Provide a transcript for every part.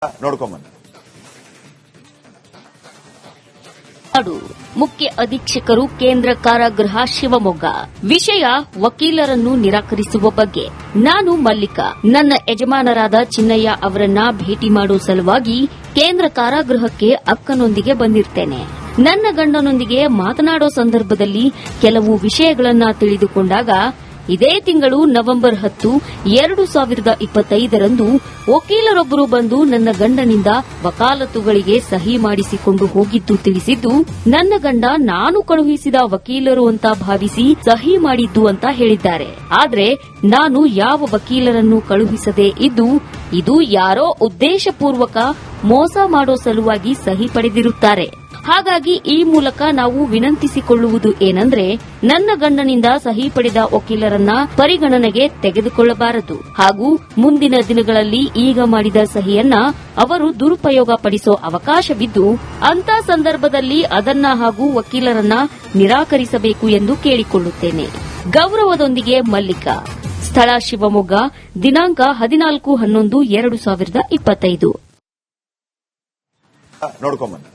ನೋಡ್ಕೊಂಬನ್ನಿ. ಮುಖ್ಯ ಅಧೀಕ್ಷಕರು ಕೇಂದ್ರ ಕಾರಾಗೃಹ ಶಿವಮೊಗ್ಗ. ವಿಷಯ ವಕೀಲರನ್ನು ನಿರಾಕರಿಸುವ ಬಗ್ಗೆ. ನಾನು ಮಲ್ಲಿಕಾ ನನ್ನ ಯಜಮಾನರಾದ ಚಿನ್ನಯ್ಯ ಅವರನ್ನ ಭೇಟಿ ಮಾಡುವ ಸಲುವಾಗಿ ಕೇಂದ್ರ ಕಾರಾಗೃಹಕ್ಕೆ ಅಕ್ಕನೊಂದಿಗೆ ಬಂದಿರ್ತೇನೆ. ನನ್ನ ಗಂಡನೊಂದಿಗೆ ಮಾತನಾಡೋ ಸಂದರ್ಭದಲ್ಲಿ ಕೆಲವು ವಿಷಯಗಳನ್ನ ತಿಳಿದುಕೊಂಡಾಗ ಇದೇ ತಿಂಗಳು ನವೆಂಬರ್ 10, 2025ರಂದು ವಕೀಲರೊಬ್ಬರು ಬಂದು ನನ್ನ ಗಂಡನಿಂದ ವಕಾಲತ್ತುಗಳಿಗೆ ಸಹಿ ಮಾಡಿಸಿಕೊಂಡು ಹೋಗಿದ್ದು ತಿಳಿಸಿದ್ದು, ನನ್ನ ಗಂಡ ನಾನು ಕಳುಹಿಸಿದ ವಕೀಲರು ಅಂತ ಭಾವಿಸಿ ಸಹಿ ಮಾಡಿದ್ದು ಅಂತ ಹೇಳಿದ್ದಾರೆ. ಆದ್ರೆ ನಾನು ಯಾವ ವಕೀಲರನ್ನು ಕಳುಹಿಸದೆ ಇದ್ದು ಇದು ಯಾರೋ ಉದ್ದೇಶಪೂರ್ವಕ ಮೋಸ ಮಾಡೋ ಸಲುವಾಗಿ ಸಹಿ ಪಡೆದಿರುತ್ತಾರೆ. ಹಾಗಾಗಿ ಈ ಮೂಲಕ ನಾವು ವಿನಂತಿಸಿಕೊಳ್ಳುವುದು ಏನಂದ್ರೆ, ನನ್ನ ಗಂಡನಿಂದ ಸಹಿ ಪಡೆದ ವಕೀಲರನ್ನ ಪರಿಗಣನೆಗೆ ತೆಗೆದುಕೊಳ್ಳಬಾರದು ಹಾಗೂ ಮುಂದಿನ ದಿನಗಳಲ್ಲಿ ಈಗ ಮಾಡಿದ ಸಹಿಯನ್ನ ಅವರು ದುರುಪಯೋಗ ಪಡಿಸೋ ಅವಕಾಶವಿದ್ದು, ಅಂತ ಸಂದರ್ಭದಲ್ಲಿ ಅದನ್ನ ಹಾಗೂ ವಕೀಲರನ್ನ ನಿರಾಕರಿಸಬೇಕು ಎಂದು ಕೇಳಿಕೊಳ್ಳುತ್ತೇನೆ. ಗೌರವದೊಂದಿಗೆ ಮಲ್ಲಿಕಾ. ಸ್ಥಳ ಶಿವಮೊಗ್ಗ. ದಿನಾಂಕ 14/11/2025. ನೋಡ್ಕೊಂಬನ್ನಿ.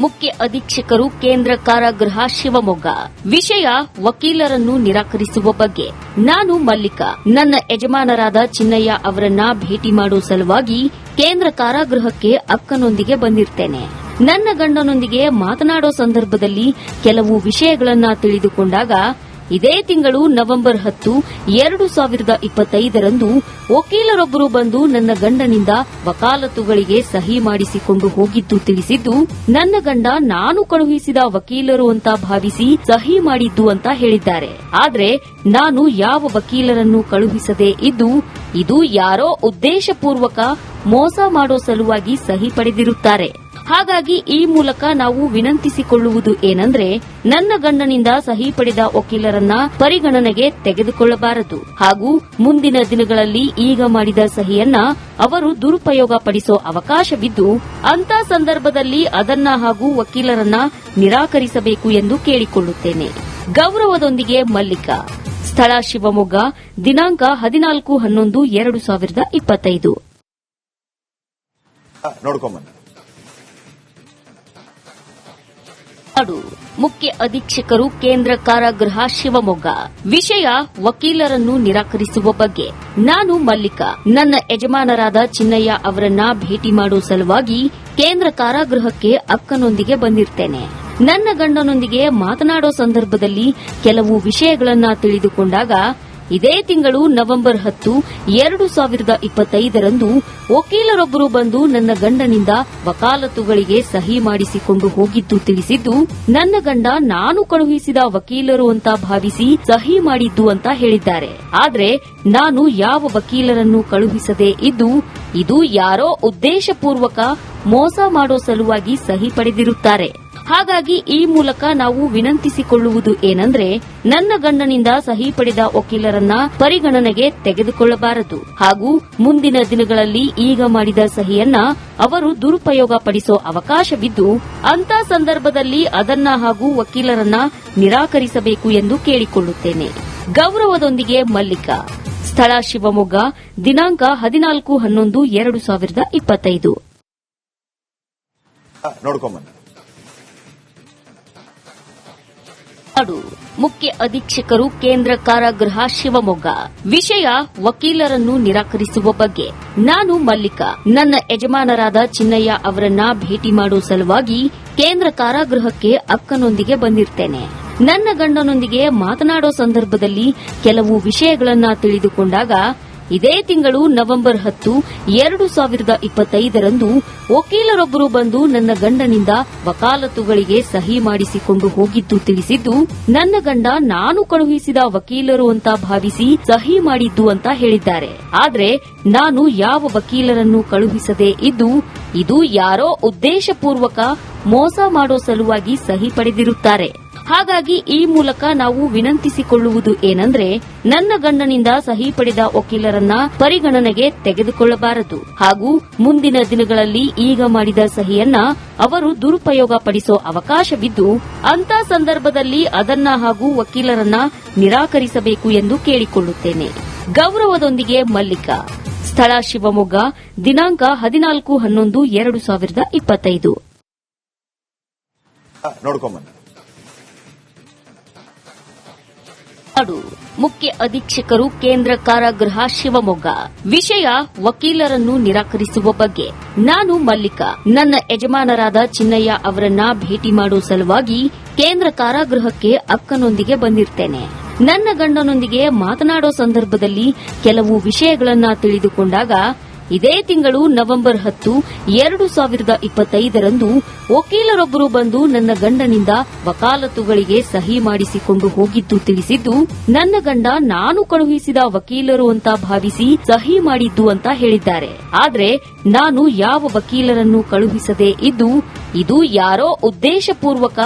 ಮುಖ್ಯ ಅಧೀಕ್ಷಕರು ಕೇಂದ್ರ ಕಾರಾಗೃಹ ಶಿವಮೊಗ್ಗ. ವಿಷಯ ವಕೀಲರನ್ನು ನಿರಾಕರಿಸುವ ಬಗ್ಗೆ. ನಾನು ಮಲ್ಲಿಕಾ ನನ್ನ ಯಜಮಾನರಾದ ಚಿನ್ನಯ್ಯ ಅವರನ್ನ ಭೇಟಿ ಮಾಡುವ ಸಲುವಾಗಿ ಕೇಂದ್ರ ಕಾರಾಗೃಹಕ್ಕೆ ಅಕ್ಕನೊಂದಿಗೆ ಬಂದಿರ್ತೇನೆ. ನನ್ನ ಗಂಡನೊಂದಿಗೆ ಮಾತನಾಡೋ ಸಂದರ್ಭದಲ್ಲಿ ಕೆಲವು ವಿಷಯಗಳನ್ನ ತಿಳಿದುಕೊಂಡಾಗ ಇದೇ ತಿಂಗಳು ನವೆಂಬರ್ 10, 2025ರಂದು ವಕೀಲರೊಬ್ಬರು ಬಂದು ನನ್ನ ಗಂಡನಿಂದ ವಕಾಲತ್ತುಗಳಿಗೆ ಸಹಿ ಮಾಡಿಸಿಕೊಂಡು ಹೋಗಿದ್ದು ತಿಳಿಸಿದ್ದು, ನನ್ನ ಗಂಡ ನಾನು ಕಳುಹಿಸಿದ ವಕೀಲರು ಅಂತ ಭಾವಿಸಿ ಸಹಿ ಮಾಡಿದ್ದು ಅಂತ ಹೇಳಿದ್ದಾರೆ. ಆದ್ರೆ ನಾನು ಯಾವ ವಕೀಲರನ್ನು ಕಳುಹಿಸದೆ ಇದ್ದು ಇದು ಯಾರೋ ಉದ್ದೇಶಪೂರ್ವಕ ಮೋಸ ಮಾಡೋ ಸಲುವಾಗಿ ಸಹಿ ಪಡೆದಿರುತ್ತಾರೆ. ಹಾಗಾಗಿ ಈ ಮೂಲಕ ನಾವು ವಿನಂತಿಸಿಕೊಳ್ಳುವುದು ಏನಂದ್ರೆ, ನನ್ನ ಗಂಡನಿಂದ ಸಹಿ ಪಡೆದ ವಕೀಲರನ್ನ ಪರಿಗಣನೆಗೆ ತೆಗೆದುಕೊಳ್ಳಬಾರದು ಹಾಗೂ ಮುಂದಿನ ದಿನಗಳಲ್ಲಿ ಈಗ ಮಾಡಿದ ಸಹಿಯನ್ನ ಅವರು ದುರುಪಯೋಗ ಪಡಿಸೋ ಅವಕಾಶವಿದ್ದು, ಅಂತ ಸಂದರ್ಭದಲ್ಲಿ ಅದನ್ನ ಹಾಗೂ ವಕೀಲರನ್ನ ನಿರಾಕರಿಸಬೇಕು ಎಂದು ಕೇಳಿಕೊಳ್ಳುತ್ತೇನೆ. ಗೌರವದೊಂದಿಗೆ ಮಲ್ಲಿಕಾ. ಸ್ಥಳ ಶಿವಮೊಗ್ಗ. ದಿನಾಂಕ 14/11/2025. ನೋಡ್ಕೊಂಬನ್ನಿ. ಮುಖ್ಯ ಅಧೀಕ್ಷಕರು ಕೇಂದ್ರ ಕಾರಾಗೃಹ ಶಿವಮೊಗ್ಗ. ವಿಷಯ ವಕೀಲರನ್ನು ನಿರಾಕರಿಸುವ ಬಗ್ಗೆ. ನಾನು ಮಲ್ಲಿಕಾ ನನ್ನ ಯಜಮಾನರಾದ ಚಿನ್ನಯ್ಯ ಅವರನ್ನ ಭೇಟಿ ಮಾಡುವ ಸಲುವಾಗಿ ಕೇಂದ್ರ ಕಾರಾಗೃಹಕ್ಕೆ ಅಕ್ಕನೊಂದಿಗೆ ಬಂದಿರ್ತೇನೆ. ನನ್ನ ಗಂಡನೊಂದಿಗೆ ಮಾತನಾಡೋ ಸಂದರ್ಭದಲ್ಲಿ ಕೆಲವು ವಿಷಯಗಳನ್ನ ತಿಳಿದುಕೊಂಡಾಗ ಇದೇ ತಿಂಗಳು ನವೆಂಬರ್ 10, 2025ರಂದು ವಕೀಲರೊಬ್ಬರು ಬಂದು ನನ್ನ ಗಂಡನಿಂದ ವಕಾಲತ್ತುಗಳಿಗೆ ಸಹಿ ಮಾಡಿಸಿಕೊಂಡು ಹೋಗಿದ್ದು ತಿಳಿಸಿದ್ದು, ನನ್ನ ಗಂಡ ನಾನು ಕಳುಹಿಸಿದ ವಕೀಲರು ಅಂತ ಭಾವಿಸಿ ಸಹಿ ಮಾಡಿದ್ದು ಅಂತ ಹೇಳಿದ್ದಾರೆ. ಆದ್ರೆ ನಾನು ಯಾವ ವಕೀಲರನ್ನು ಕಳುಹಿಸದೆ ಇದ್ದು ಇದು ಯಾರೋ ಉದ್ದೇಶಪೂರ್ವಕ ಮೋಸ ಮಾಡೋ ಸಲುವಾಗಿ ಸಹಿ ಪಡೆದಿರುತ್ತಾರೆ. ಹಾಗಾಗಿ ಈ ಮೂಲಕ ನಾವು ವಿನಂತಿಸಿಕೊಳ್ಳುವುದು ಏನಂದ್ರೆ, ನನ್ನ ಗಂಡನಿಂದ ಸಹಿ ಪಡೆದ ವಕೀಲರನ್ನ ಪರಿಗಣನೆಗೆ ತೆಗೆದುಕೊಳ್ಳಬಾರದು ಹಾಗೂ ಮುಂದಿನ ದಿನಗಳಲ್ಲಿ ಈಗ ಮಾಡಿದ ಸಹಿಯನ್ನ ಅವರು ದುರುಪಯೋಗ ಪಡಿಸೋ ಅವಕಾಶವಿದ್ದು, ಅಂತ ಸಂದರ್ಭದಲ್ಲಿ ಅದನ್ನ ಹಾಗೂ ವಕೀಲರನ್ನ ನಿರಾಕರಿಸಬೇಕು ಎಂದು ಕೇಳಿಕೊಳ್ಳುತ್ತೇನೆ. ಗೌರವದೊಂದಿಗೆ ಮಲ್ಲಿಕಾ. ಸ್ಥಳ ಶಿವಮೊಗ್ಗ. ದಿನಾಂಕ 14/11/2025. ನೋಡ್ಕೊಂಬನ್ನಿ. ಮುಖ್ಯ ಅಧೀಕ್ಷಕರು ಕೇಂದ್ರ ಕಾರಾಗೃಹ ಶಿವಮೊಗ್ಗ. ವಿಷಯ ವಕೀಲರನ್ನು ನಿರಾಕರಿಸುವ ಬಗ್ಗೆ. ನಾನು ಮಲ್ಲಿಕಾ ನನ್ನ ಯಜಮಾನರಾದ ಚಿನ್ನಯ್ಯ ಅವರನ್ನ ಭೇಟಿ ಮಾಡುವ ಸಲುವಾಗಿ ಕೇಂದ್ರ ಕಾರಾಗೃಹಕ್ಕೆ ಅಕ್ಕನೊಂದಿಗೆ ಬಂದಿರ್ತೇನೆ. ನನ್ನ ಗಂಡನೊಂದಿಗೆ ಮಾತನಾಡೋ ಸಂದರ್ಭದಲ್ಲಿ ಕೆಲವು ವಿಷಯಗಳನ್ನ ತಿಳಿದುಕೊಂಡಾಗ ಇದೇ ತಿಂಗಳು ನವೆಂಬರ್ 10, 2025ರಂದು ವಕೀಲರೊಬ್ಬರು ಬಂದು ನನ್ನ ಗಂಡನಿಂದ ವಕಾಲತ್ತುಗಳಿಗೆ ಸಹಿ ಮಾಡಿಸಿಕೊಂಡು ಹೋಗಿದ್ದು ತಿಳಿಸಿದ್ದು, ನನ್ನ ಗಂಡ ನಾನು ಕಳುಹಿಸಿದ ವಕೀಲರು ಅಂತ ಭಾವಿಸಿ ಸಹಿ ಮಾಡಿದ್ದು ಅಂತ ಹೇಳಿದ್ದಾರೆ. ಆದ್ರೆ ನಾನು ಯಾವ ವಕೀಲರನ್ನು ಕಳುಹಿಸದೆ ಇದ್ದು ಇದು ಯಾರೋ ಉದ್ದೇಶಪೂರ್ವಕ ಮೋಸ ಮಾಡೋ ಸಲುವಾಗಿ ಸಹಿ ಪಡೆದಿರುತ್ತಾರೆ. ಹಾಗಾಗಿ ಈ ಮೂಲಕ ನಾವು ವಿನಂತಿಸಿಕೊಳ್ಳುವುದು ಏನಂದ್ರೆ, ನನ್ನ ಗಂಡನಿಂದ ಸಹಿ ಪಡೆದ ವಕೀಲರನ್ನ ಪರಿಗಣನೆಗೆ ತೆಗೆದುಕೊಳ್ಳಬಾರದು ಹಾಗೂ ಮುಂದಿನ ದಿನಗಳಲ್ಲಿ ಈಗ ಮಾಡಿದ ಸಹಿಯನ್ನ ಅವರು ದುರುಪಯೋಗ ಪಡಿಸೋ ಅವಕಾಶವಿದ್ದು, ಅಂತ ಸಂದರ್ಭದಲ್ಲಿ ಅದನ್ನ ಹಾಗೂ ವಕೀಲರನ್ನ ನಿರಾಕರಿಸಬೇಕು ಎಂದು ಕೇಳಿಕೊಳ್ಳುತ್ತೇನೆ. ಗೌರವದೊಂದಿಗೆ ಮಲ್ಲಿಕಾ. ಸ್ಥಳ ಶಿವಮೊಗ್ಗ. ದಿನಾಂಕ 14/11/2025. ಮುಖ್ಯ ಅಧೀಕ್ಷಕರು ಕೇಂದ್ರ ಕಾರಾಗೃಹ ಶಿವಮೊಗ್ಗ. ವಿಷಯ ವಕೀಲರನ್ನು ನಿರಾಕರಿಸುವ ಬಗ್ಗೆ. ನಾನು ಮಲ್ಲಿಕಾ ನನ್ನ ಯಜಮಾನರಾದ ಚಿನ್ನಯ್ಯ ಅವರನ್ನ ಭೇಟಿ ಮಾಡುವ ಸಲುವಾಗಿ ಕೇಂದ್ರ ಕಾರಾಗೃಹಕ್ಕೆ ಅಕ್ಕನೊಂದಿಗೆ ಬಂದಿರ್ತೇನೆ. ನನ್ನ ಗಂಡನೊಂದಿಗೆ ಮಾತನಾಡೋ ಸಂದರ್ಭದಲ್ಲಿ ಕೆಲವು ವಿಷಯಗಳನ್ನ ತಿಳಿದುಕೊಂಡಾಗ ಇದೇ ತಿಂಗಳು ನವೆಂಬರ್ 10, 2025ರಂದು ವಕೀಲರೊಬ್ಬರು ಬಂದು ನನ್ನ ಗಂಡನಿಂದ ವಕಾಲತ್ತುಗಳಿಗೆ ಸಹಿ ಮಾಡಿಸಿಕೊಂಡು ಹೋಗಿದ್ದು ತಿಳಿಸಿದ್ದು, ನನ್ನ ಗಂಡ ನಾನು ಕಳುಹಿಸಿದ ವಕೀಲರು ಅಂತ ಭಾವಿಸಿ ಸಹಿ ಮಾಡಿದ್ದು ಅಂತ ಹೇಳಿದ್ದಾರೆ. ಆದ್ರೆ ನಾನು ಯಾವ ವಕೀಲರನ್ನು ಕಳುಹಿಸದೆ ಇದ್ದು ಇದು ಯಾರೋ ಉದ್ದೇಶಪೂರ್ವಕ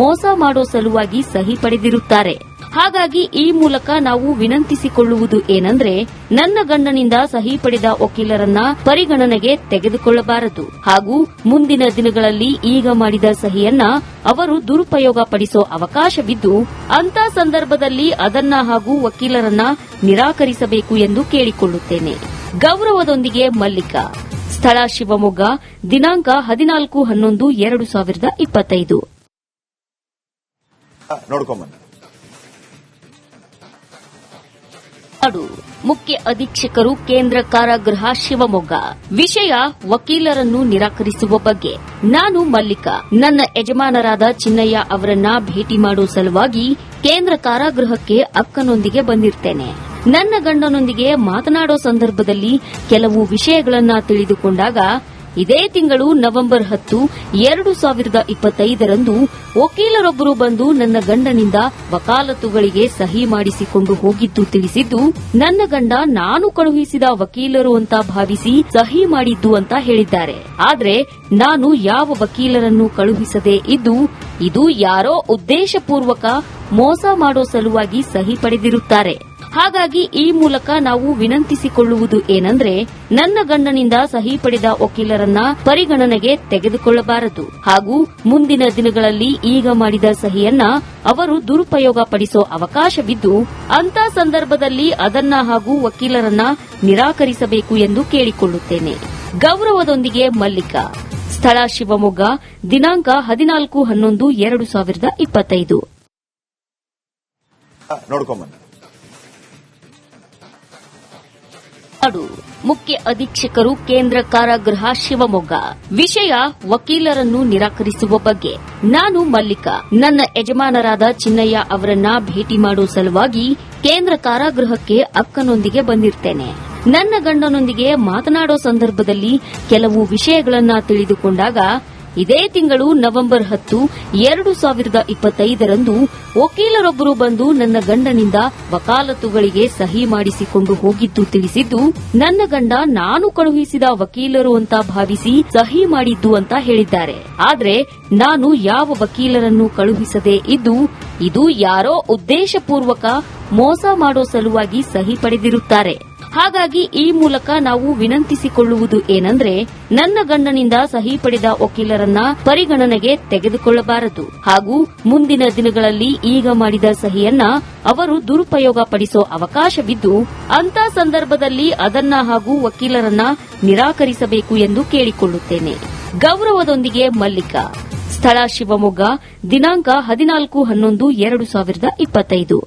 ಮೋಸ ಮಾಡೋ ಸಲುವಾಗಿ ಸಹಿ ಪಡೆದಿರುತ್ತಾರೆ. ಹಾಗಾಗಿ ಈ ಮೂಲಕ ನಾವು ವಿನಂತಿಸಿಕೊಳ್ಳುವುದು ಏನಂದ್ರೆ, ನನ್ನ ಗಂಡನಿಂದ ಸಹಿ ಪಡೆದ ವಕೀಲರನ್ನ ಪರಿಗಣನೆಗೆ ತೆಗೆದುಕೊಳ್ಳಬಾರದು ಹಾಗೂ ಮುಂದಿನ ದಿನಗಳಲ್ಲಿ ಈಗ ಮಾಡಿದ ಸಹಿಯನ್ನ ಅವರು ದುರುಪಯೋಗ ಪಡಿಸೋ ಅವಕಾಶವಿದ್ದು, ಅಂತ ಸಂದರ್ಭದಲ್ಲಿ ಅದನ್ನ ಹಾಗೂ ವಕೀಲರನ್ನ ನಿರಾಕರಿಸಬೇಕು ಎಂದು ಕೇಳಿಕೊಳ್ಳುತ್ತೇನೆ. ಗೌರವದೊಂದಿಗೆ ಮಲ್ಲಿಕಾ. ಸ್ಥಳ ಶಿವಮೊಗ್ಗ. ದಿನಾಂಕ 14/11/2025. ಮುಖ್ಯ ಅಧೀಕ್ಷಕರು ಕೇಂದ್ರ ಕಾರಾಗೃಹ ಶಿವಮೊಗ್ಗ. ವಿಷಯ ವಕೀಲರನ್ನು ನಿರಾಕರಿಸುವ ಬಗ್ಗೆ. ನಾನು ಮಲ್ಲಿಕಾ ನನ್ನ ಯಜಮಾನರಾದ ಚಿನ್ನಯ್ಯ ಅವರನ್ನ ಭೇಟಿ ಮಾಡುವ ಸಲುವಾಗಿ ಕೇಂದ್ರ ಕಾರಾಗೃಹಕ್ಕೆ ಅಕ್ಕನೊಂದಿಗೆ ಬಂದಿರ್ತೇನೆ. ನನ್ನ ಗಂಡನೊಂದಿಗೆ ಮಾತನಾಡೋ ಸಂದರ್ಭದಲ್ಲಿ ಕೆಲವು ವಿಷಯಗಳನ್ನ ತಿಳಿದುಕೊಂಡಾಗ ಇದೇ ತಿಂಗಳು ನವೆಂಬರ್ 10, 2025ರಂದು ವಕೀಲರೊಬ್ಬರು ಬಂದು ನನ್ನ ಗಂಡನಿಂದ ವಕಾಲತ್ತುಗಳಿಗೆ ಸಹಿ ಮಾಡಿಸಿಕೊಂಡು ಹೋಗಿದ್ದು ತಿಳಿಸಿದ್ದು, ನನ್ನ ಗಂಡ ನಾನು ಕಳುಹಿಸಿದ ವಕೀಲರು ಅಂತ ಭಾವಿಸಿ ಸಹಿ ಮಾಡಿದ್ದು ಅಂತ ಹೇಳಿದ್ದಾರೆ. ಆದ್ರೆ ನಾನು ಯಾವ ವಕೀಲರನ್ನು ಕಳುಹಿಸದೆ ಇದ್ದು ಇದು ಯಾರೋ ಉದ್ದೇಶಪೂರ್ವಕ ಮೋಸ ಮಾಡೋ ಸಲುವಾಗಿ ಸಹಿ ಪಡೆದಿರುತ್ತಾರೆ. ಹಾಗಾಗಿ ಈ ಮೂಲಕ ನಾವು ವಿನಂತಿಸಿಕೊಳ್ಳುವುದು ಏನಂದ್ರೆ, ನನ್ನ ಗಂಡನಿಂದ ಸಹಿ ಪಡೆದ ವಕೀಲರನ್ನ ಪರಿಗಣನೆಗೆ ತೆಗೆದುಕೊಳ್ಳಬಾರದು ಹಾಗೂ ಮುಂದಿನ ದಿನಗಳಲ್ಲಿ ಈಗ ಮಾಡಿದ ಸಹಿಯನ್ನ ಅವರು ದುರುಪಯೋಗ ಪಡಿಸೋ ಅವಕಾಶವಿದ್ದು, ಅಂತ ಸಂದರ್ಭದಲ್ಲಿ ಅದನ್ನ ಹಾಗೂ ವಕೀಲರನ್ನ ನಿರಾಕರಿಸಬೇಕು ಎಂದು ಕೇಳಿಕೊಳ್ಳುತ್ತೇನೆ. ಗೌರವದೊಂದಿಗೆ ಮಲ್ಲಿಕಾ. ಸ್ಥಳ ಶಿವಮೊಗ್ಗ. ದಿನಾಂಕ 14/11/2025. ಮುಖ್ಯ ಅಧೀಕ್ಷಕರು ಕೇಂದ್ರ ಕಾರಾಗೃಹ ಶಿವಮೊಗ್ಗ. ವಿಷಯ ವಕೀಲರನ್ನು ನಿರಾಕರಿಸುವ ಬಗ್ಗೆ. ನಾನು ಮಲ್ಲಿಕಾ ನನ್ನ ಯಜಮಾನರಾದ ಚಿನ್ನಯ್ಯ ಅವರನ್ನ ಭೇಟಿ ಮಾಡುವ ಸಲುವಾಗಿ ಕೇಂದ್ರ ಕಾರಾಗೃಹಕ್ಕೆ ಅಕ್ಕನೊಂದಿಗೆ ಬಂದಿರ್ತೇನೆ. ನನ್ನ ಗಂಡನೊಂದಿಗೆ ಮಾತನಾಡೋ ಸಂದರ್ಭದಲ್ಲಿ ಕೆಲವು ವಿಷಯಗಳನ್ನ ತಿಳಿದುಕೊಂಡಾಗ ಇದೇ ತಿಂಗಳು ನವೆಂಬರ್ 10, 2025ರಂದು ವಕೀಲರೊಬ್ಬರು ಬಂದು ನನ್ನ ಗಂಡನಿಂದ ವಕಾಲತ್ತುಗಳಿಗೆ ಸಹಿ ಮಾಡಿಸಿಕೊಂಡು ಹೋಗಿದ್ದು ತಿಳಿಸಿದ್ದು, ನನ್ನ ಗಂಡ ನಾನು ಕಳುಹಿಸಿದ ವಕೀಲರು ಅಂತ ಭಾವಿಸಿ ಸಹಿ ಮಾಡಿದ್ದು ಅಂತ ಹೇಳಿದ್ದಾರೆ. ಆದ್ರೆ ನಾನು ಯಾವ ವಕೀಲರನ್ನು ಕಳುಹಿಸದೆ ಇದ್ದು ಇದು ಯಾರೋ ಉದ್ದೇಶಪೂರ್ವಕ ಮೋಸ ಮಾಡೋ ಸಲುವಾಗಿ ಸಹಿ ಪಡೆದಿರುತ್ತಾರೆ. ಹಾಗಾಗಿ ಈ ಮೂಲಕ ನಾವು ವಿನಂತಿಸಿಕೊಳ್ಳುವುದು ಏನಂದ್ರೆ, ನನ್ನ ಗಂಡನಿಂದ ಸಹಿ ಪಡೆದ ವಕೀಲರನ್ನ ಪರಿಗಣನೆಗೆ ತೆಗೆದುಕೊಳ್ಳಬಾರದು ಹಾಗೂ ಮುಂದಿನ ದಿನಗಳಲ್ಲಿ ಈಗ ಮಾಡಿದ ಸಹಿಯನ್ನ ಅವರು ದುರುಪಯೋಗ ಪಡಿಸೋ ಅವಕಾಶವಿದ್ದು, ಅಂತ ಸಂದರ್ಭದಲ್ಲಿ ಅದನ್ನ ಹಾಗೂ ವಕೀಲರನ್ನ ನಿರಾಕರಿಸಬೇಕು ಎಂದು ಕೇಳಿಕೊಳ್ಳುತ್ತೇನೆ. ಗೌರವದೊಂದಿಗೆ ಮಲ್ಲಿಕಾ. ಸ್ಥಳ ಶಿವಮೊಗ್ಗ. ದಿನಾಂಕ 14/11/2025.